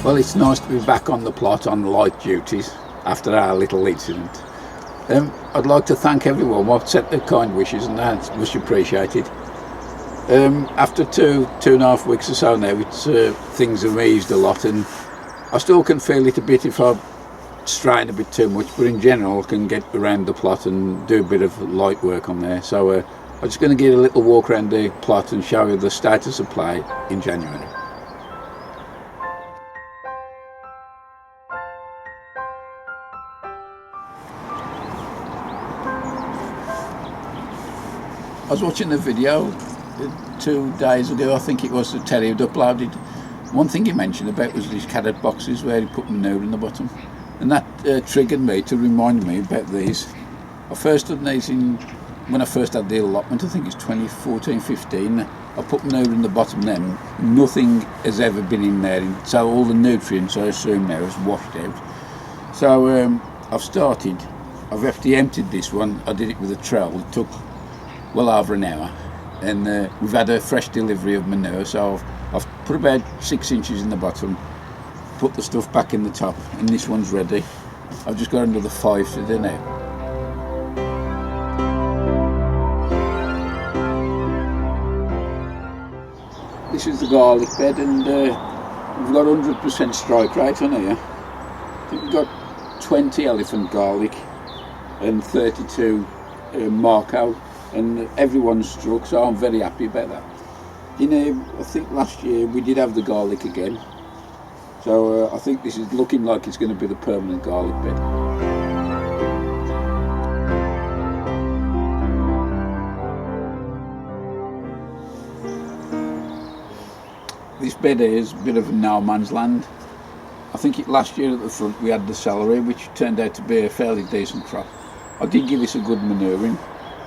Well, it's nice to be back on the plot on light duties after our little incident. I'd like to thank everyone who sent their kind wishes, and that's much appreciated. After two and a half weeks or so now, things have eased a lot, and I still can feel it a bit if I strain a bit too much, but in general I can get around the plot and do a bit of light work on there. So I'm just going to get a little walk around the plot and show you the status of play in January. I was watching the video 2 days ago, I think it was, that Terry had uploaded. One thing he mentioned about was these carrot boxes where he put manure in the bottom, and that triggered me to remind me about these. I first done these when I first had the allotment, I think it's 2014-15. I put manure in the bottom then. Nothing has ever been in there, so all the nutrients, I assume now, is washed out. So I've actually emptied this one. I did it with a trowel. It took well over an hour, and we've had a fresh delivery of manure, so I've put about 6 inches in the bottom, put the stuff back in the top, and this one's ready. I've just got another 5 to do now. This is the garlic bed, and we've got 100% strike rate on here. I think we've got 20 elephant garlic and 32 Marco, and everyone's struck, so I'm very happy about that. I think last year we did have the garlic again, so I think this is looking like it's going to be the permanent garlic bed. This bed here is a bit of a no man's land. I think last year at the front we had the celery, which turned out to be a fairly decent crop. I did give this a good manuring.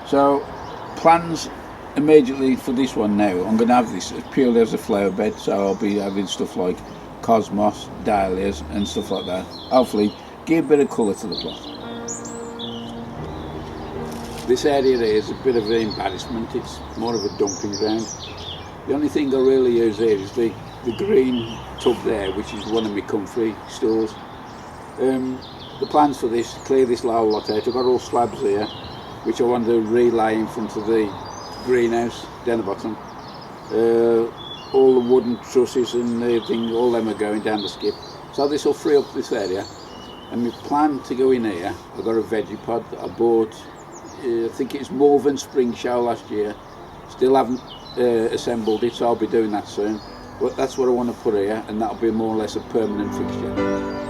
So plans immediately for this one now, I'm going to have this purely as a flower bed, so I'll be having stuff like cosmos, dahlias and stuff like that. Hopefully give a bit of colour to the plot. This area here is a bit of an embarrassment, it's more of a dumping ground. The only thing I really use here is the green tub there, which is one of my comfrey stores. The plans for this, clear this lower lot out. I've got all slabs here, which I want to relay in front of the greenhouse down the bottom. All the wooden trusses and everything, all them are going down the skip. So this will free up this area. And my plan to go in here, I've got a veggie pod that I bought, I think it's Morven Spring Show last year. Still haven't assembled it, so I'll be doing that soon. But that's what I want to put here, and that'll be more or less a permanent fixture.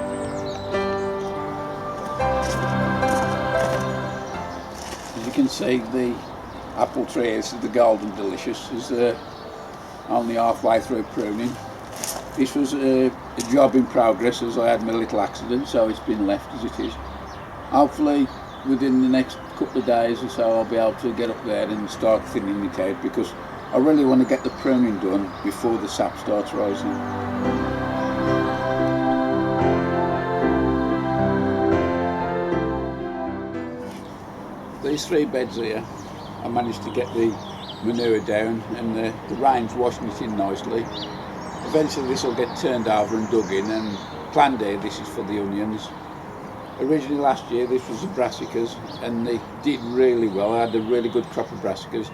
You can see the apple tree, this is the Golden Delicious, is only halfway through pruning. This was a job in progress as I had my little accident, so it's been left as it is. Hopefully within the next couple of days or so I'll be able to get up there and start thinning it out, because I really want to get the pruning done before the sap starts rising. These 3 beds here, I managed to get the manure down, and the rain's washing it in nicely. Eventually this will get turned over and dug in, and planned here this is for the onions. Originally last year this was the Brassicas, and they did really well. I had a really good crop of Brassicas.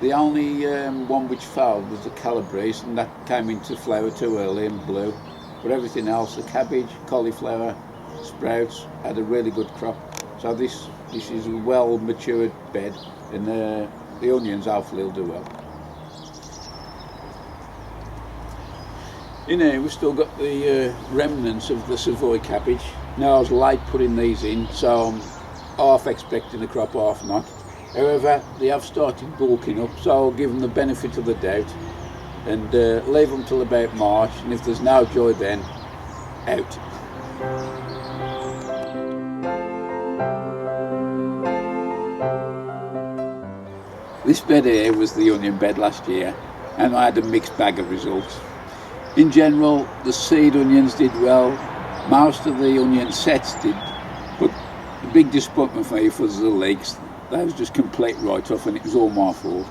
The only one which failed was the Calabrese, and that came into flower too early and blew. But everything else, the cabbage, cauliflower, sprouts, had a really good crop. So this is a well matured bed, and the onions hopefully will do well. In here we've still got the remnants of the Savoy cabbage. Now I was late putting these in, so I'm half expecting the crop, half not. However, they have started bulking up, so I'll give them the benefit of the doubt and leave them till about March, and if there's no joy then, out. This bed here was the onion bed last year, and I had a mixed bag of results. In general, the seed onions did well, most of the onion sets did, but the big disappointment for me was the leeks. That was just complete write-off, and it was all my fault.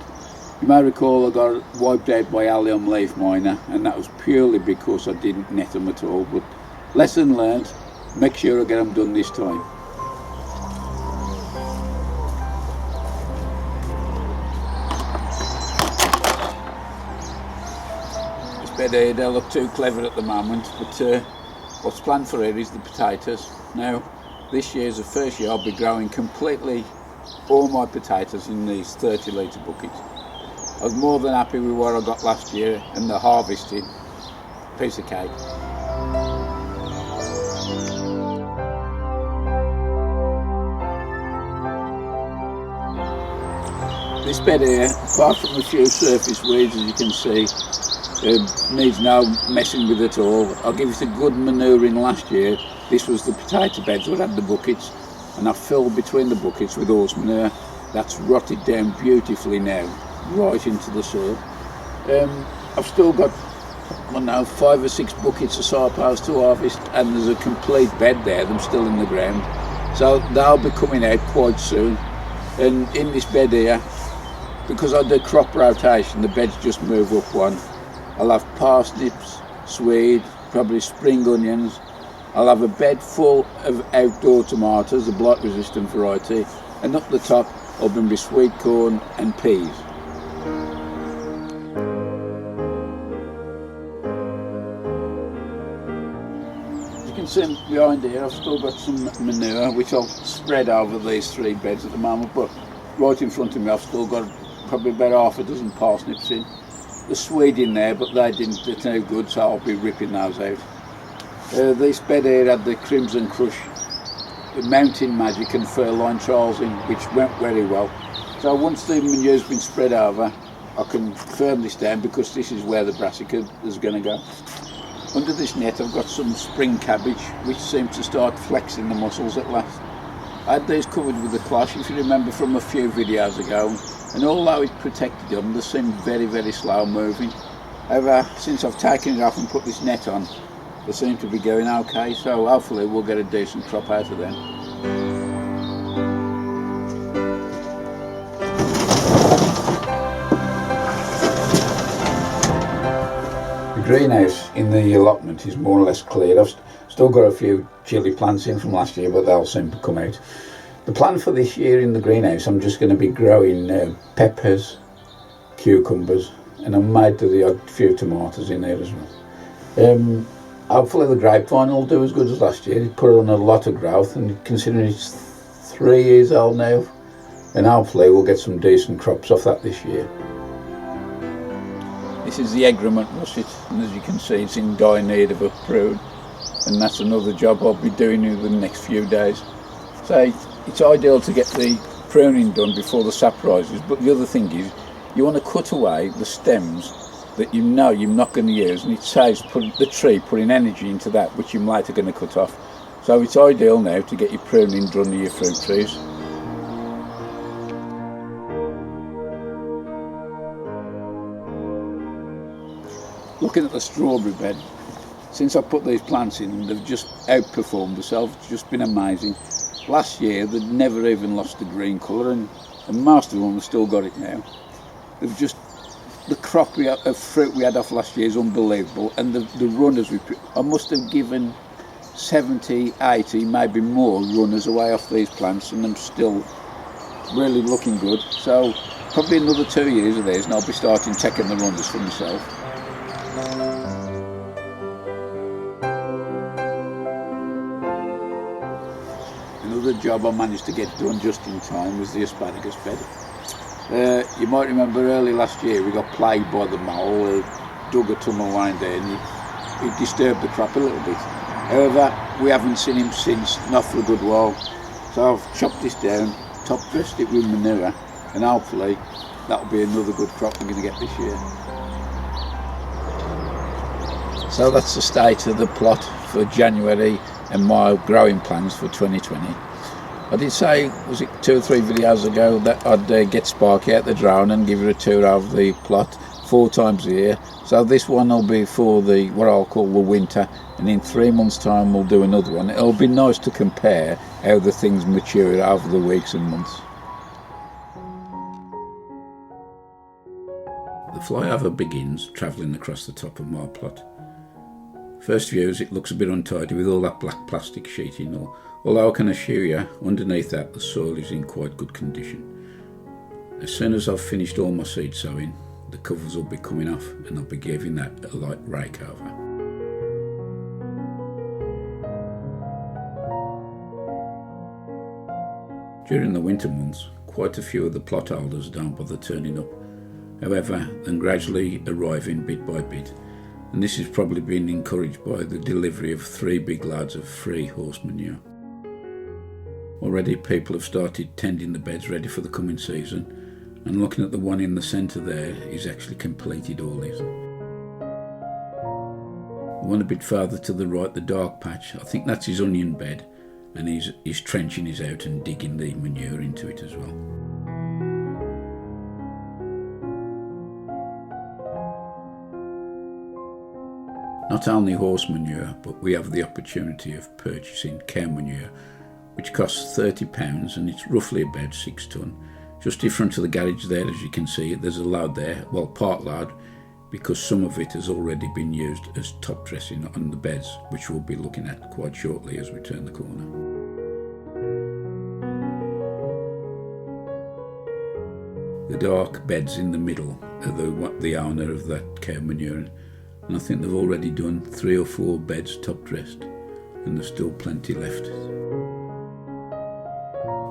You may recall I got wiped out by allium leaf miner, and that was purely because I didn't net them at all, but lesson learned, make sure I get them done this time. This bed here don't look too clever at the moment, but what's planned for here is the potatoes. Now this year is the first year I'll be growing completely all my potatoes in these 30 litre buckets. I was more than happy with what I got last year, and the harvesting, piece of cake. This bed here, apart from a few surface weeds as you can see, needs no messing with at all. I'll give it a good manuring last year. This was the potato beds that had the buckets, and I filled between the buckets with horse manure. That's rotted down beautifully now, right into the soil. I've still got, I don't know, 5 or 6 buckets of sarpos to harvest, and there's a complete bed there, them still in the ground. So they'll be coming out quite soon. And in this bed here, because I do crop rotation, the beds just move up one. I'll have parsnips, swede, probably spring onions. I'll have a bed full of outdoor tomatoes, a blight resistant variety, and up the top I'll bring me sweet corn and peas. As you can see behind here, I've still got some manure which I'll spread over these 3 beds at the moment, but right in front of me I've still got probably about half a dozen parsnips in. The swede in there, but they're no good, so I'll be ripping those out. This bed here had the Crimson Crush, Mountain Magic and Furline Trials in, which went very well. So once the manure's been spread over, I can firm this down because this is where the Brassica is going to go. Under this net I've got some spring cabbage, which seems to start flexing the muscles at last. I had these covered with a cloth, if you remember from a few videos ago, and although it protected them, they seemed very slow moving. However, since I've taken it off and put this net on, they seem to be going okay, so hopefully we'll get a decent crop out of them. The greenhouse in the allotment is more or less cleared. I've still got a few chilli plants in from last year, but they'll seem to come out. The plan for this year in the greenhouse, I'm just going to be growing peppers, cucumbers, and I might do the odd few tomatoes in there as well. Hopefully the grapevine will do as good as last year. It put on a lot of growth, and considering it's 3 years old now, and hopefully we'll get some decent crops off that this year. This is the egrement russet, and as you can see it's in dire need of a prune, and that's another job I'll be doing in the next few days. So it's ideal to get the pruning done before the sap rises, but the other thing is you want to cut away the stems that you know you're not going to use, and it saves the tree putting energy into that which you're later going to cut off. So it's ideal now to get your pruning done to your fruit trees. Looking at the strawberry bed, since I put these plants in, they've just outperformed themselves. It's just been amazing. Last year they'd never even lost the green colour, and most of them have still got it now. They've just, the crop of fruit we had off last year is unbelievable, and the runners I must have given 70, 80, maybe more runners away off these plants, and I'm still really looking good. So probably another 2 years of these and I'll be starting taking the runners for myself. Another job I managed to get done just in time was the asparagus bed. You might remember early last year we got plagued by the mole, dug a tunnel line there, and it disturbed the crop a little bit. However, we haven't seen him since, not for a good while. So I've chopped this down, top dressed it with manure, and hopefully that'll be another good crop we're going to get this year. So that's the state of the plot for January and my growing plans for 2020. I did say, was it 2 or 3 videos ago, that I'd get Sparky out the drone and give her a tour of the plot 4 times a year. So this one will be for the what I'll call the winter, and in 3 months' time we'll do another one. It'll be nice to compare how the things mature over the weeks and months. Flyover begins travelling across the top of my plot. First views it looks a bit untidy with all that black plastic sheeting, although I can assure you underneath that the soil is in quite good condition. As soon as I've finished all my seed sowing, the covers will be coming off and I'll be giving that a light rake over. During the winter months, quite a few of the plot holders don't bother turning up, however, then gradually arriving bit by bit, and this has probably been encouraged by the delivery of 3 big loads of free horse manure. Already people have started tending the beds ready for the coming season, and looking at the one in the centre there, he's actually completed all this. The one a bit farther to the right, the dark patch, I think that's his onion bed, and he's trenching his out and digging the manure into it as well. Not only horse manure, but we have the opportunity of purchasing cow manure, which costs £30 and it's roughly about 6 tonne. Just in front of the garage there, as you can see, there's a load there, well, part load, because some of it has already been used as top dressing on the beds, which we'll be looking at quite shortly as we turn the corner. The dark beds in the middle are the owner of that cow manure, and I think they've already done 3 or 4 beds top dressed, and there's still plenty left.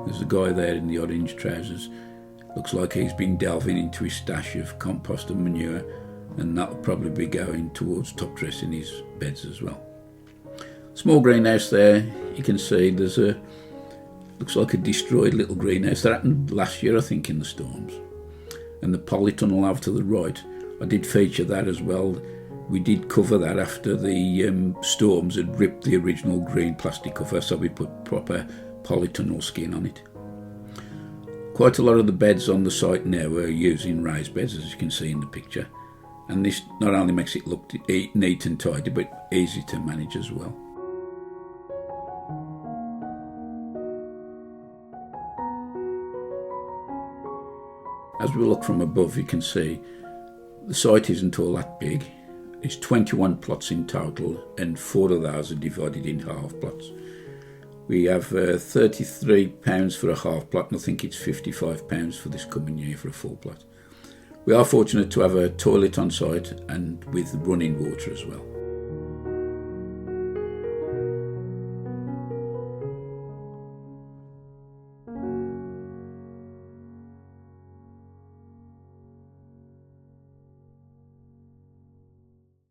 There's a guy there in the orange trousers. Looks like he's been delving into his stash of compost and manure, and that'll probably be going towards top dressing his beds as well. Small greenhouse there, you can see there's looks like a destroyed little greenhouse. That happened last year, I think, in the storms. And the polytunnel over to the right, I did feature that as well. We did cover that after the storms had ripped the original green plastic cover, so we put proper polytunnel skin on it. Quite a lot of the beds on the site now are using raised beds, as you can see in the picture, and this not only makes it look neat and tidy, but easy to manage as well. As we look from above, you can see the site isn't all that big. It's 21 plots in total, and 4 of those are divided in half plots. We have £33 for a half plot, and I think it's £55 for this coming year for a full plot. We are fortunate to have a toilet on site and with running water as well.